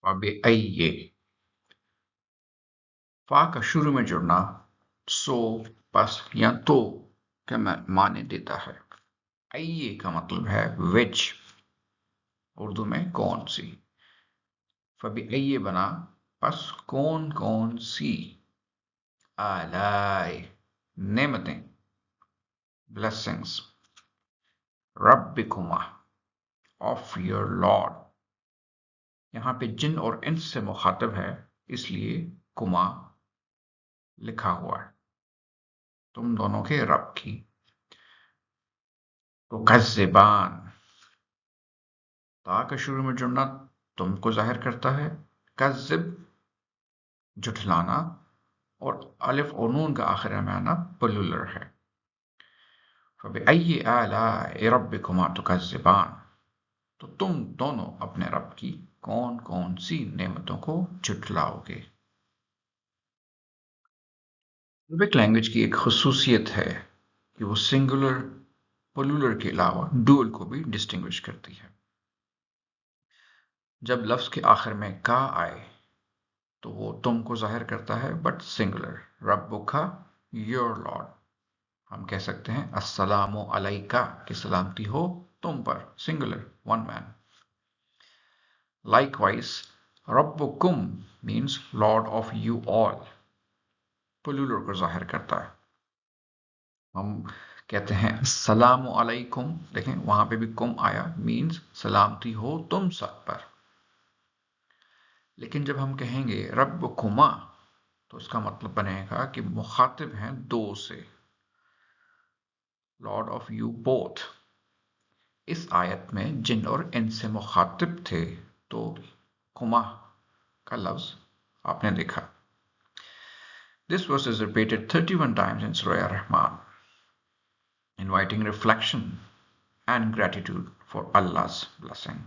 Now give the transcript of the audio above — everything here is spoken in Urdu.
فبأي فا کا شروع میں جڑنا سو پس یا تو کا معنی دیتا ہے. ائی کا مطلب ہے وچ، اردو میں کون سی. فبأي بنا پس کون کون سی، آلائی نعمتیں، blessings، ربکما of your Lord. یہاں پہ جن اور انس سے مخاطب ہے اس لیے کما لکھا ہوا ہے، تم دونوں کے رب کی. تو کذبان تا کا شروع میں جڑنا تم کو ظاہر کرتا ہے، کذب جھٹلانا، اور الف اور نون کا آخر میں آنا پلولر ہے. فبأي آلاء ربكما تكذبان، تو تم دونوں اپنے رب کی کون کون سی نعمتوں کو جھٹلاؤ گے. عربک لینگویج کی ایک خصوصیت ہے کہ وہ سنگولر پلولر کے علاوہ ڈوئل کو بھی ڈسٹنگوش کرتی ہے. جب لفظ کے آخر میں کا آئے تو وہ تم کو ظاہر کرتا ہے بٹ سنگولر. ربک یور لارڈ، ہم کہہ سکتے ہیں السلام علیکہ کہ سلامتی ہو تم پر، singular one man. Likewise ربکم means lord of you all, plural کو ظاہر کرتا ہے. ہم کہتے ہیں السلام علیکم، دیکھیں وہاں پہ بھی کم آیا، مینس سلامتی ہو تم سب پر. لیکن جب ہم کہیں گے ربکما تو اس کا مطلب بنے گا کہ مخاطب ہیں دو سے، لارڈ آف یو بوتھ. اس آیت میں جن اور ان سے مخاطب تھے تو کما کا لفظ آپ نے دیکھا. This verse is repeated 31 times in Surah Ar-Rahman, inviting reflection and gratitude for Allah's blessing.